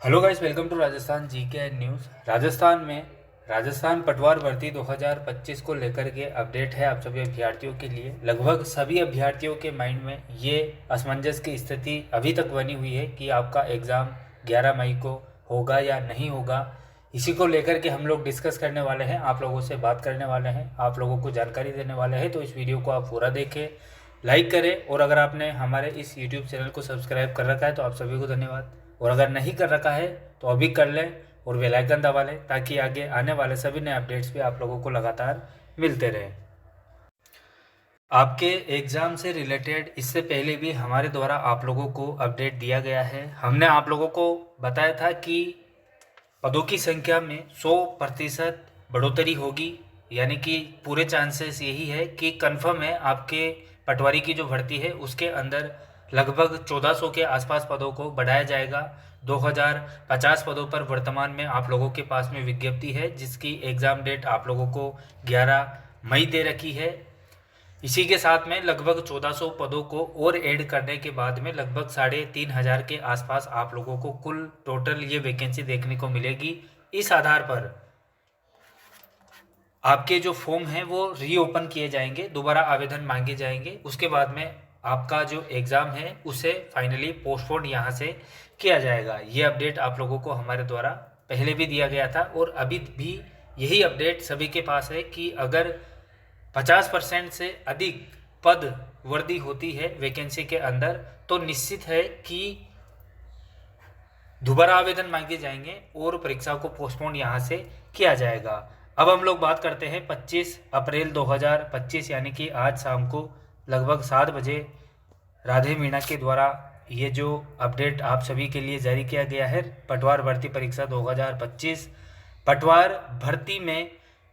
Hello guys, welcome to Rajasthan GK and news. Rajasthan पटवार भर्ती 2025 को लेकर के अपडेट है आप सभी अभ्यर्थियों के लिए। लगभग सभी अभ्यर्थियों के माइंड में ये असमंजस की स्थिति अभी तक बनी हुई है कि आपका एग्ज़ाम 11 मई को होगा या नहीं होगा। इसी को लेकर के हम लोग डिस्कस करने वाले हैं, आप लोगों से बात करने वाले हैं, आप लोगों को जानकारी देने वाले हैं। तो इस वीडियो को आप पूरा देखें, लाइक करें, और अगर आपने हमारे इस यूट्यूब चैनल को सब्सक्राइब कर रखा है तो आप सभी को धन्यवाद, और अगर नहीं कर रखा है तो अभी कर लें और बेल आइकन दबा लें ताकि आगे आने वाले सभी नए अपडेट्स भी आप लोगों को लगातार मिलते रहें। आपके एग्ज़ाम से रिलेटेड इससे पहले भी हमारे द्वारा आप लोगों को अपडेट दिया गया है। हमने आप लोगों को बताया था कि पदों की संख्या में 100% बढ़ोतरी होगी, यानी कि पूरे चांसेस यही है कि कंफर्म है आपके पटवारी की जो भर्ती है उसके अंदर लगभग 1400 के आसपास पदों को बढ़ाया जाएगा। 2050 पदों पर वर्तमान में आप लोगों के पास में विज्ञप्ति है जिसकी एग्ज़ाम डेट आप लोगों को 11 मई दे रखी है। इसी के साथ में लगभग 1400 पदों को और ऐड करने के बाद में लगभग 3500 के आसपास आप लोगों को कुल टोटल ये वैकेंसी देखने को मिलेगी। इस आधार पर आपके जो फॉर्म हैं वो रीओपन किए जाएंगे, दोबारा आवेदन मांगे जाएंगे। उसके बाद में आपका जो एग्ज़ाम है उसे फाइनली पोस्टपोन यहाँ से किया जाएगा। ये अपडेट आप लोगों को हमारे द्वारा पहले भी दिया गया था और अभी भी यही अपडेट सभी के पास है कि अगर 50% से अधिक पद वर्दी होती है वैकेंसी के अंदर तो निश्चित है कि दोबारा आवेदन मांगे जाएंगे और परीक्षा को पोस्टपोन यहाँ से किया जाएगा। अब हम लोग बात करते हैं 25 अप्रैल 2025 यानी कि आज शाम को लगभग 7 बजे राधे मीणा के द्वारा ये जो अपडेट आप सभी के लिए जारी किया गया है। पटवार भर्ती परीक्षा 2025 पटवार भर्ती में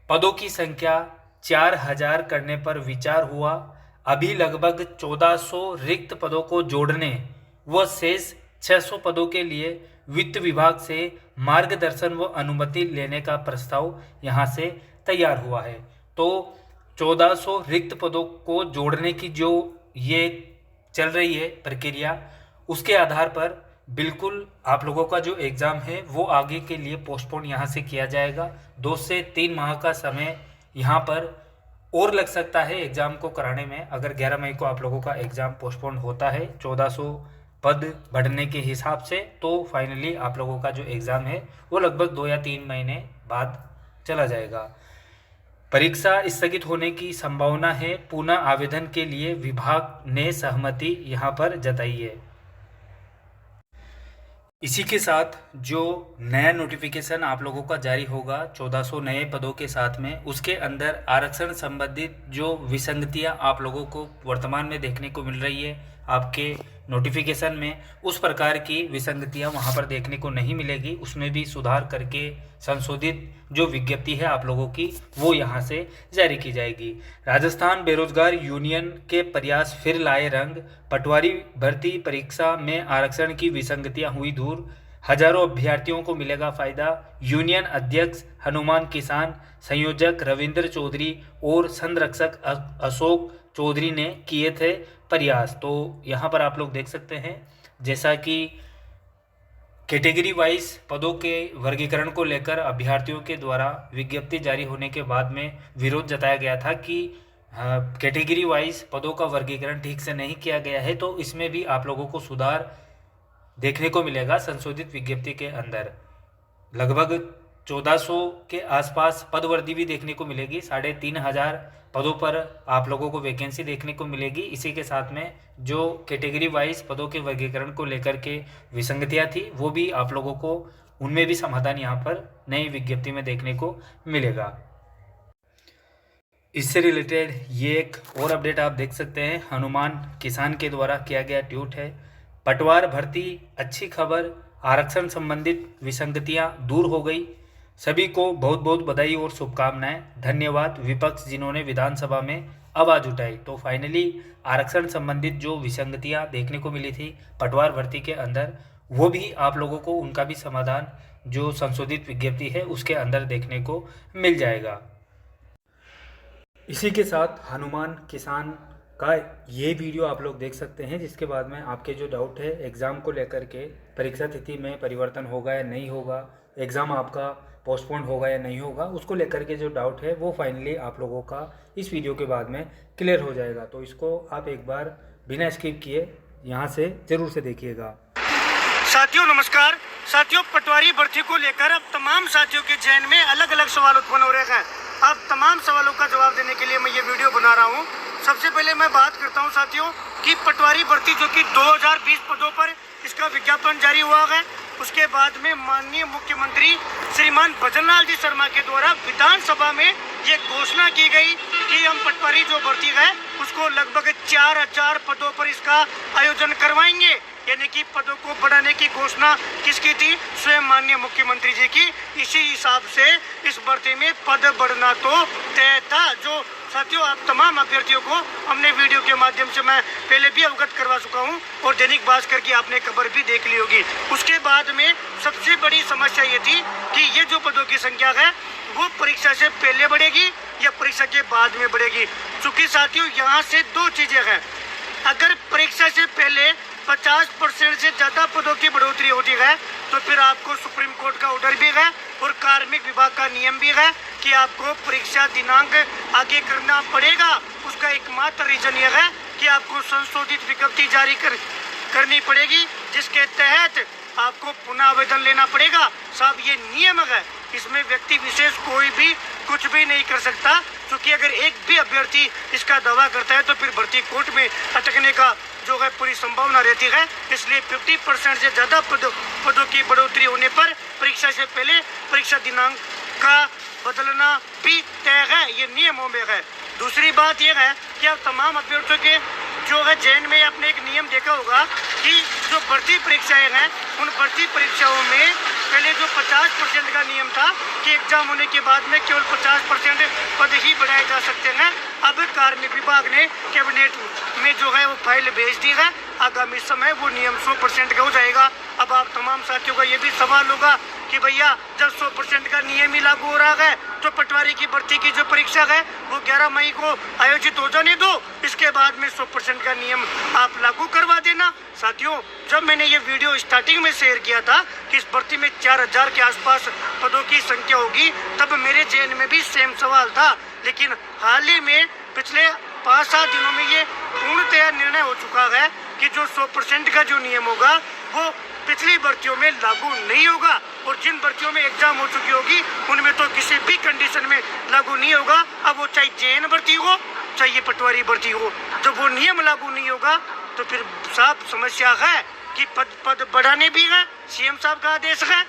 पदों की संख्या 4000 करने पर विचार हुआ। अभी लगभग 1400 रिक्त पदों को जोड़ने व शेष 600 पदों के लिए वित्त विभाग से मार्गदर्शन व अनुमति लेने का प्रस्ताव यहाँ से तैयार हुआ है। तो 1400 रिक्त पदों को जोड़ने की जो ये चल रही है प्रक्रिया, उसके आधार पर बिल्कुल आप लोगों का जो एग्ज़ाम है वो आगे के लिए पोस्टपोन यहाँ से किया जाएगा। 2 से 3 माह का समय यहाँ पर और लग सकता है एग्ज़ाम को कराने में। अगर 11 मई को आप लोगों का एग्ज़ाम पोस्टपोन होता है 1400 पद बढ़ने के हिसाब से, तो फाइनली आप लोगों का जो एग्ज़ाम है वो लगभग 2 या 3 महीने बाद चला जाएगा। परीक्षा स्थगित होने की संभावना है। पुनः आवेदन के लिए विभाग ने सहमति यहाँ पर जताई है। इसी के साथ जो नया नोटिफिकेशन आप लोगों का जारी होगा 1400 नए पदों के साथ में, उसके अंदर आरक्षण संबंधित जो विसंगतियां आप लोगों को वर्तमान में देखने को मिल रही है आपके नोटिफिकेशन में, उस प्रकार की विसंगतियां वहां पर देखने को नहीं मिलेगी। उसमें भी सुधार करके संशोधित जो विज्ञप्ति है आप लोगों की वो यहाँ से जारी की जाएगी। राजस्थान बेरोजगार यूनियन के प्रयास फिर लाए रंग। पटवारी भर्ती परीक्षा में आरक्षण की विसंगतियां हुई दूर, हजारों अभ्यर्थियों को मिलेगा फायदा। यूनियन अध्यक्ष हनुमान किसान, संयोजक रविंद्र चौधरी और संरक्षक अशोक चौधरी ने किए थे प्रयास। तो यहाँ पर आप लोग देख सकते हैं जैसा कि कैटेगरी वाइज पदों के वर्गीकरण को लेकर अभ्यर्थियों के द्वारा विज्ञप्ति जारी होने के बाद में विरोध जताया गया था कि कैटेगरी वाइज पदों का वर्गीकरण ठीक से नहीं किया गया है। तो इसमें भी आप लोगों को सुधार देखने को मिलेगा संशोधित विज्ञप्ति के अंदर। लगभग 1400 के आसपास पद वर्दी भी देखने को मिलेगी। 3500 पदों पर आप लोगों को वैकेंसी देखने को मिलेगी। इसी के साथ में जो कैटेगरी वाइज पदों के वर्गीकरण को लेकर के विसंगतियां थी वो भी आप लोगों को उनमें भी समाधान यहाँ पर नई विज्ञप्ति में देखने को मिलेगा। इससे रिलेटेड ये एक और अपडेट आप देख सकते हैं, हनुमान किसान के द्वारा किया गया ट्वीट है। पटवार भर्ती अच्छी खबर, आरक्षण संबंधित विसंगतियां दूर हो गई। सभी को बहुत बहुत बधाई और शुभकामनाएं। धन्यवाद विपक्ष जिन्होंने विधानसभा में आवाज़ उठाई। तो फाइनली आरक्षण संबंधित जो विसंगतियां देखने को मिली थी पटवार भर्ती के अंदर, वो भी आप लोगों को उनका भी समाधान जो संशोधित विज्ञप्ति है उसके अंदर देखने को मिल जाएगा। इसी के साथ हनुमान किसान का ये वीडियो आप लोग देख सकते हैं, जिसके बाद में आपके जो डाउट है एग्ज़ाम को लेकर के, परीक्षा तिथि में परिवर्तन होगा या नहीं होगा, एग्ज़ाम आपका पोस्टपोन होगा या नहीं होगा, उसको लेकर के जो डाउट है वो फाइनली आप लोगों का इस वीडियो के बाद में क्लियर हो जाएगा। तो इसको आप एक बार बिना स्किप किए यहाँ से ज़रूर से देखिएगा। साथियों नमस्कार। साथियों, पटवारी भर्ती को लेकर अब तमाम साथियों के जहन में अलग अलग सवाल उत्पन्न हो रहे हैं। अब तमाम सवालों का जवाब देने के लिए मैं ये वीडियो बना रहा हूँ। सबसे पहले मैं बात करता हूँ साथियों कि पटवारी भर्ती जो कि 2020 पदों पर इसका विज्ञापन जारी हुआ है, उसके बाद में माननीय मुख्यमंत्री श्रीमान भजनलाल जी शर्मा के द्वारा विधानसभा में ये घोषणा की गई कि हम पटवारी जो भर्ती है उसको लगभग 4000 पदों पर इसका आयोजन करवाएंगे। यानी कि पदों को बढ़ाने की घोषणा किसकी थी? स्वयं माननीय मुख्यमंत्री जी की। इसी हिसाब से इस भर्ती में पद बढ़ना तो तय था। जो साथियों, आप तमाम अभ्यर्थियों को हमने वीडियो के माध्यम से मैं पहले भी अवगत करवा चुका हूं और दैनिक भास्कर की आपने खबर भी देख ली होगी। उसके बाद में सबसे बड़ी समस्या ये थी कि ये जो पदों की संख्या है वो परीक्षा से पहले बढ़ेगी या परीक्षा के बाद में बढ़ेगी। चूंकि साथियों यहाँ से दो चीजें हैं। अगर परीक्षा से पहले 50% से ज्यादा पदों की बढ़ोतरी होती है तो फिर आपको सुप्रीम कोर्ट का ऑर्डर भी है और कार्मिक विभाग का नियम भी है कि आपको परीक्षा दिनांक आगे करना पड़ेगा। उसका एकमात्र रीजन यह है कि आपको संशोधित विज्ञप्ति जारी करनी पड़ेगी, जिसके तहत आपको पुनः आवेदन लेना पड़ेगा। साहब, ये नियम है, इसमें व्यक्ति विशेष कोई भी कुछ भी नहीं कर सकता। क्योंकि अगर एक भी अभ्यर्थी इसका दावा करता है तो फिर भर्ती कोर्ट में अटकने का जो है पूरी संभावना रहती है। इसलिए 50% से ज्यादा पदों की बढ़ोतरी होने पर परीक्षा से पहले परीक्षा दिनांक का बदलना भी तय है, ये नियमों में है। दूसरी बात यह है कि आप तमाम अभ्यर्थियों के जो है जैन में आपने एक नियम देखा होगा कि जो भर्ती परीक्षाएं हैं उन भर्ती परीक्षाओं में पहले जो 50% का नियम था कि एग्जाम होने के बाद में केवल 50% पद ही बढ़ाए जा सकते हैं। अब कार्मिक विभाग ने कैबिनेट में जो है वो फाइल भेज दी है। आगामी समय वो नियम 100% का हो जाएगा। अब आप तमाम साथियों का ये भी सवाल होगा कि भैया जब 100% का नियम ही लागू हो रहा है तो पटवारी की भर्ती की जो परीक्षा है वो 11 मई को आयोजित हो जाने दो, इसके बाद में 100% का नियम आप लागू करवा देना। साथियों, जब मैंने ये वीडियो स्टार्टिंग में शेयर किया था कि इस भर्ती में 4000 के आसपास पदों की संख्या होगी, तब मेरे जहन में भी सेम सवाल था। लेकिन हाल ही में पिछले 5-7 दिनों में ये पूर्णतया निर्णय हो चुका है कि जो 100% का जो नियम होगा वो पिछली भर्तियों में लागू नहीं होगा और जिन भर्तियों में एग्जाम हो चुकी होगी उनमें तो किसी भी कंडीशन में लागू नहीं होगा। अब वो चाहे जेएन भर्ती हो चाहे पटवारी भर्ती हो, जब वो नियम लागू नहीं होगा तो फिर साफ समस्या है कि पद बढ़ाने भी है, सीएम साहब का आदेश है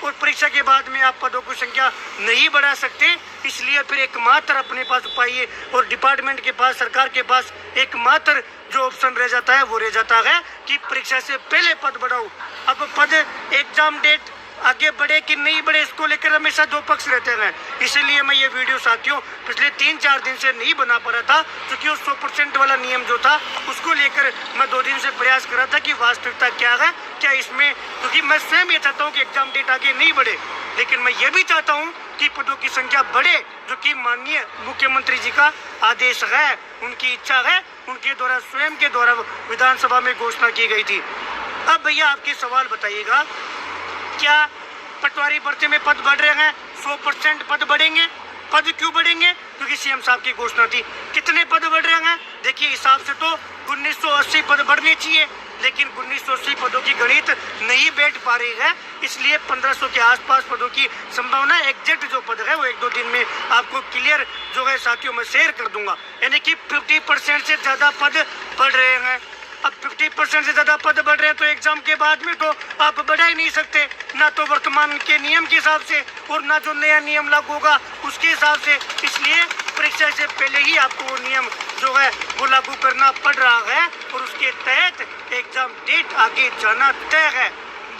और परीक्षा के बाद में आप पदों की संख्या नहीं बढ़ा सकते। इसलिए फिर एकमात्र अपने पास उपाय है और डिपार्टमेंट के पास, सरकार के पास एकमात्र जो ऑप्शन रह जाता है वो रह जाता है कि परीक्षा से पहले पद बढ़ाओ। अब पद एग्जाम डेट आगे बढ़े कि नहीं बढ़े, इसको लेकर हमेशा दो पक्ष रहते हैं। इसीलिए मैं ये वीडियो साथियों पिछले 3-4 दिन से नहीं बना पा रहा था, क्योंकि उस 100% वाला नियम जो था उसको लेकर मैं 2 दिन से प्रयास कर रहा था कि वास्तविकता क्या है, क्या इसमें, क्योंकि मैं स्वयं ये चाहता हूँ कि एग्जाम डेट आगे नहीं बढ़े, लेकिन मैं ये भी चाहता हूँ कि पदों की संख्या बढ़े, जो कि माननीय मुख्यमंत्री जी का आदेश है, उनकी इच्छा है, उनके द्वारा स्वयं के द्वारा विधानसभा में घोषणा की गई थी। अब भैया आपके सवाल बताइएगा, क्या पटवारी भर्ती में पद बढ़ रहे हैं? 100% पद बढ़ेंगे। पद क्यों बढ़ेंगे? क्योंकि सीएम साहब की घोषणा थी। कितने पद बढ़ रहे हैं? देखिए, हिसाब से तो 1980 पद बढ़ने चाहिए, लेकिन 1980 पदों की गणित नहीं बैठ पा रही है। इसलिए 1500 के आसपास पदों की संभावना, एग्जैक्ट जो पद है वो 1-2 दिन में आपको क्लियर जो है साथियों मैं शेयर कर दूंगा। यानी कि 50% से ज्यादा पद बढ़ रहे हैं। अब 50% से ज्यादा पद बढ़ रहे हैं तो एग्जाम के बाद में तो आप बढ़ा ही नहीं सकते, ना तो वर्तमान के नियम के हिसाब से और ना जो नया नियम लागू होगा उसके हिसाब से। इसलिए परीक्षा से पहले ही आपको वो नियम जो है वो लागू करना पड़ रहा है और उसके तहत एग्जाम डेट आगे जाना तय है।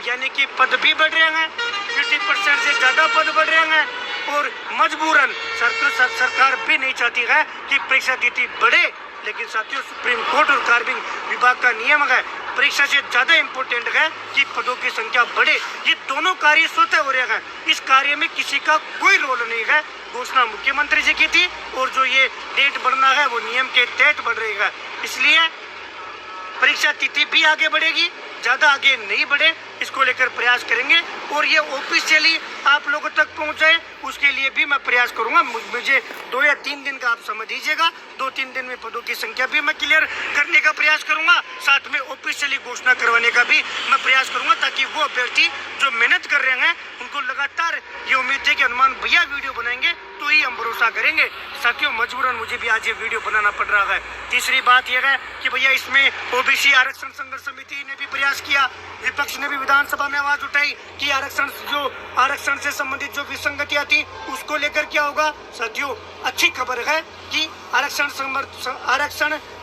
यानी कि पद भी बढ़ रहे हैं, 50% से ज्यादा पद बढ़ रहे हैं और मजबूरन सरकार भी नहीं चाहती है कि परीक्षा तिथि बढ़े, लेकिन साथियों सुप्रीम कोर्ट और कार्मिक विभाग का नियम है परीक्षा से ज्यादा इम्पोर्टेंट है कि पदों की संख्या बढ़े। ये दोनों कार्य स्वतः हो रहे हैं, इस कार्य में किसी का कोई रोल नहीं है। घोषणा मुख्यमंत्री जी की थी और जो ये डेट बढ़ना है वो नियम के तहत बढ़ रही है, इसलिए परीक्षा तिथि भी आगे बढ़ेगी, ज्यादा आगे नहीं बढ़े इसको लेकर प्रयास करेंगे और ये ऑफिशियली आप लोगों तक पहुंचाए उसके लिए भी मैं प्रयास करूंगा। मुझे 2 या 3 दिन का आप समय दीजिएगा, 2-3 दिन में पदों की संख्या भी मैं क्लियर करने का प्रयास करूंगा, साथ में ऑफिशियली घोषणा करवाने का भी मैं प्रयास करूंगा, ताकि वो अभ्यर्थी जो मेहनत कर रहे हैं उनको लगातार ये उम्मीद है कि हनुमान भैया वीडियो बनाएंगे तो ही हम भरोसा करेंगे। साथियों, मजबूरन मुझे भी आज ये वीडियो बनाना पड़ रहा है। तीसरी बात यह है कि भैया इसमें ओबीसी आरक्षण संघर्ष समिति ने भी प्रयास किया, विपक्ष ने भी विधानसभा में आवाज उठाई कि आरक्षण से संबंधित जो विसंगतियां थी उसको लेकर क्या होगा। साथियों, अच्छी खबर है कि आरक्षण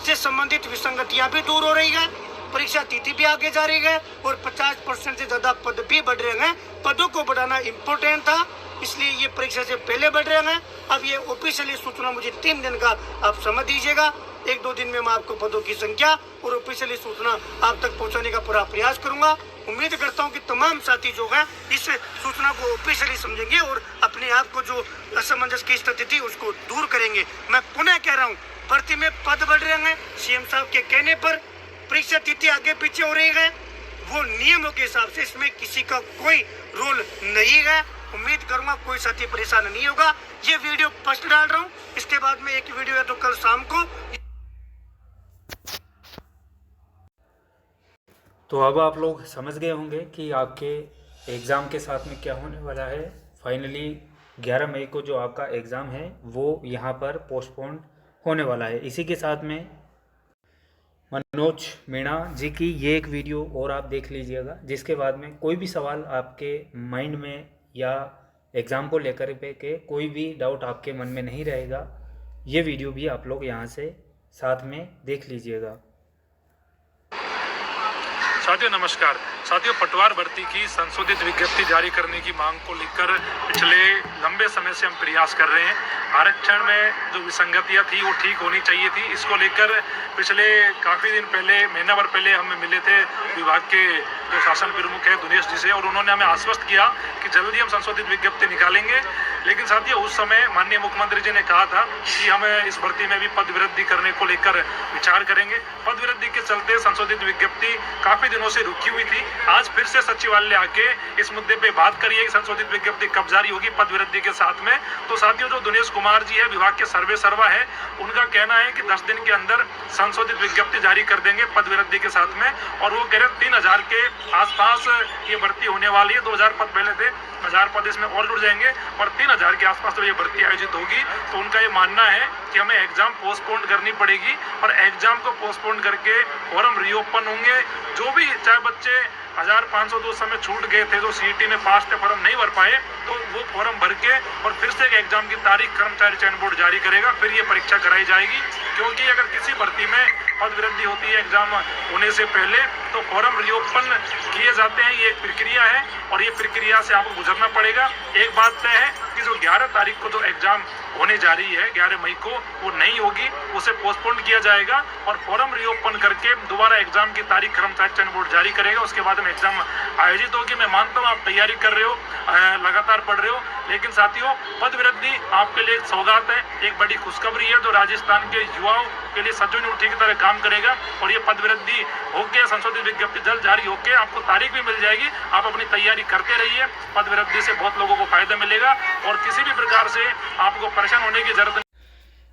से संबंधित विसंगतियां भी दूर हो रही है, परीक्षा तिथि भी आगे जा रही है और 50% से ज्यादा पद भी बढ़ रहे हैं। पदों को बढ़ाना इम्पोर्टेंट था, इसलिए ये परीक्षा से पहले बढ़ रहे हैं। अब ये ऑफिशियली सूचना मुझे 3 दिन का आप समय दीजिएगा, 1-2 दिन में मैं आपको पदों की संख्या और ऑफिशियली सूचना आप तक पहुंचाने का पूरा प्रयास करूंगा। उम्मीद करता हूं कि तमाम साथी जो है इस सूचना को ऑफिशियली समझेंगे और अपने आप को जो असमंजस की स्थिति थी उसको दूर करेंगे। मैं पुनः कह रहा हूँ, भर्ती में पद बढ़ रहे हैं, सीएम साहब के कहने पर परीक्षा तिथि आगे पीछे हो रही है, वो नियमों के हिसाब से, इसमें किसी का कोई रोल नहीं है। उम्मीद करूंगा कोई साथी परेशान नहीं होगा। ये वीडियो फर्स्ट डाल रहा हूँ, इसके बाद में एक वीडियो है तो कल शाम को। तो अब आप लोग समझ गए होंगे कि आपके एग्ज़ाम के साथ में क्या होने वाला है। फाइनली 11 मई को जो आपका एग्ज़ाम है वो यहाँ पर पोस्टपोन होने वाला है। इसी के साथ में मनोज मीणा जी की ये एक वीडियो और आप देख लीजिएगा, जिसके बाद में कोई भी सवाल आपके माइंड में या एग्ज़ाम को लेकर के कोई भी डाउट आपके मन में नहीं रहेगा। ये वीडियो भी आप लोग यहाँ से साथ में देख लीजिएगा। साथियों नमस्कार। साथियों, पटवार भर्ती की संशोधित विज्ञप्ति जारी करने की मांग को लेकर पिछले लंबे समय से हम प्रयास कर रहे हैं। आरक्षण में जो विसंगतियां थी वो ठीक होनी चाहिए थी, इसको लेकर पिछले काफ़ी दिन पहले, महीना भर पहले हम मिले थे विभाग के जो शासन प्रमुख है दिनेश जी से, और उन्होंने हमें आश्वस्त किया कि जल्दी हम संशोधित विज्ञप्ति निकालेंगे। लेकिन साथियों, उस समय माननीय मुख्यमंत्री जी ने कहा था कि हम इस भर्ती में भी पद वृद्धि करने को लेकर विचार करेंगे। पद वृद्धि के चलते संशोधित विज्ञप्ति काफ़ी दिनों से रुकी हुई थी। आज फिर से सचिवालय आके इस मुद्दे पे बात करिए कि संशोधित विज्ञप्ति कब जारी होगी पद वृद्धि के साथ में। तो साथियों, जो दिनेश कुमार जी है, विभाग के सर्वे सर्वा है, उनका कहना है कि 10 दिन के अंदर संशोधित विज्ञप्ति जारी कर देंगे पद वृद्धि के साथ में। और वो कह रहे 3000 के आसपास ये भर्ती होने वाली है। 2000 पद पहले थे, 1000 पद इसमें और जुड़ जाएंगे और 3000 के आसपास तो ये भर्ती आयोजित होगी। तो उनका ये मानना है कि हमें एग्जाम पोस्टपोन करनी पड़ेगी और एग्जाम को पोस्टपोन करके फॉर्म रीओपन होंगे। जो भी, चाहे बच्चे 1500 तो समय छूट गए थे, जो सीईटी में पास थे, फॉर्म नहीं भर पाए, तो वो फॉर्म भर के और फिर से एग्जाम की तारीख कर्मचारी चयन बोर्ड जारी करेगा, फिर ये परीक्षा कराई जाएगी। क्योंकि अगर किसी भर्ती में पद वृद्धि होती है एग्जाम होने से पहले, तो फॉर्म रीओपन किए जाते हैं। ये एक प्रक्रिया है और ये प्रक्रिया से आपको गुजरना पड़ेगा। एक बात तय है कि जो 11 तारीख को जो एग्जाम होने जा रही है, 11 मई को, वो नहीं होगी, उसे पोस्टपोन किया जाएगा और फॉर्म रीओपन करके दोबारा एग्जाम की तारीख कर्मचारी चयन बोर्ड जारी करेगा। उसके बाद में एग्जाम आयोजित होगी। मैं मानता हूँ आप तैयारी कर रहे हो, लगातार पढ़ रहे हो, लेकिन साथियों, पद वृद्धि आपके लिए एक सौगात है, एक बड़ी खुशखबरी है जो राजस्थान के युवाओं के लिए सजोनी उठी की तरह काम करेगा। और ये पद वृद्धि होके, संशोधित विज्ञप्ति जल्द जारी होके आपको तारीख भी मिल जाएगी। आप अपनी तैयारी करते रहिए, पद वृद्धि से बहुत लोगों को फायदा मिलेगा और किसी भी प्रकार से आपको परेशान होने की जरूरत नहीं।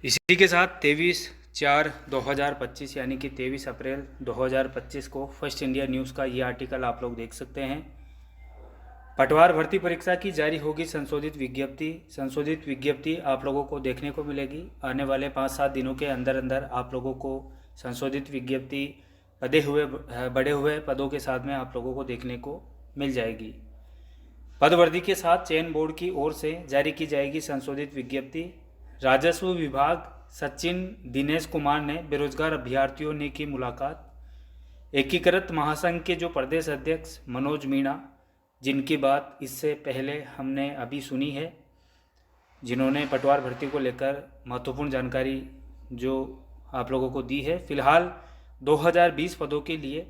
इसी के साथ 23/4/2025 यानी कि 23 अप्रैल 2025 को फर्स्ट इंडिया न्यूज़ का ये आर्टिकल आप लोग देख सकते हैं। पटवार भर्ती परीक्षा की जारी होगी संशोधित विज्ञप्ति। संशोधित विज्ञप्ति आप लोगों को देखने को मिलेगी आने वाले 5-7 दिनों के अंदर अंदर। आप लोगों को संशोधित विज्ञप्ति बढ़े हुए पदों के साथ में आप लोगों को देखने को मिल जाएगी। पद वृद्धि के साथ चयन बोर्ड की ओर से जारी की जाएगी संशोधित विज्ञप्ति। राजस्व विभाग सचिव दिनेश कुमार ने बेरोजगार अभ्यर्थियों ने की मुलाकात। एकीकृत महासंघ के जो प्रदेश अध्यक्ष मनोज मीणा, जिनकी बात इससे पहले हमने अभी सुनी है, जिन्होंने पटवार भर्ती को लेकर महत्वपूर्ण जानकारी जो आप लोगों को दी है। फिलहाल 2020 पदों के लिए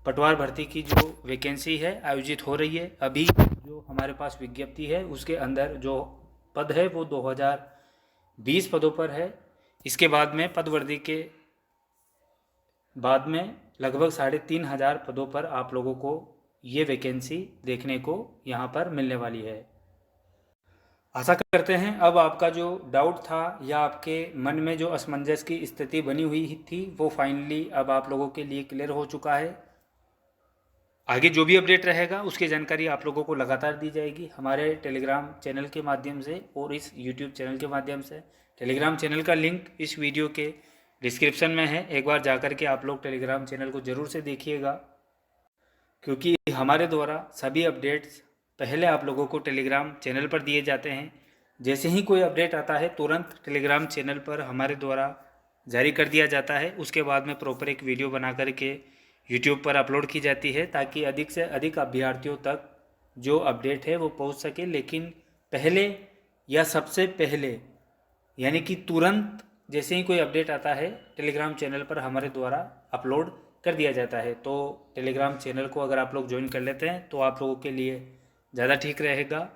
पटवार भर्ती की जो वैकेंसी है आयोजित हो रही है। अभी जो हमारे पास विज्ञप्ति है उसके अंदर जो पद है वो 2020 पदों पर है। इसके बाद में पदवर्दी के बाद में लगभग 3500 पदों पर आप लोगों को ये वैकेंसी देखने को यहाँ पर मिलने वाली है। आशा करते हैं अब आपका जो डाउट था या आपके मन में जो असमंजस की स्थिति बनी हुई थी वो फाइनली अब आप लोगों के लिए क्लियर हो चुका है। आगे जो भी अपडेट रहेगा उसकी जानकारी आप लोगों को लगातार दी जाएगी हमारे टेलीग्राम चैनल के माध्यम से और इस यूट्यूब चैनल के माध्यम से। टेलीग्राम चैनल का लिंक इस वीडियो के डिस्क्रिप्शन में है, एक बार जाकर के आप लोग टेलीग्राम चैनल को ज़रूर से देखिएगा, क्योंकि हमारे द्वारा सभी अपडेट्स पहले आप लोगों को टेलीग्राम चैनल पर दिए जाते हैं। जैसे ही कोई अपडेट आता है तुरंत टेलीग्राम चैनल पर हमारे द्वारा जारी कर दिया जाता है। उसके बाद में प्रॉपर एक वीडियो बना करके यूट्यूब पर अपलोड की जाती है ताकि अधिक से अधिक अभ्यर्थियों तक जो अपडेट है वो पहुंच सके। लेकिन पहले या सबसे पहले यानी कि तुरंत जैसे ही कोई अपडेट आता है टेलीग्राम चैनल पर हमारे द्वारा अपलोड कर दिया जाता है। तो टेलीग्राम चैनल को अगर आप लोग ज्वाइन कर लेते हैं तो आप लोगों के लिए ज़्यादा ठीक रहेगा।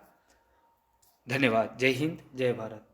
धन्यवाद। जय हिंद, जय भारत।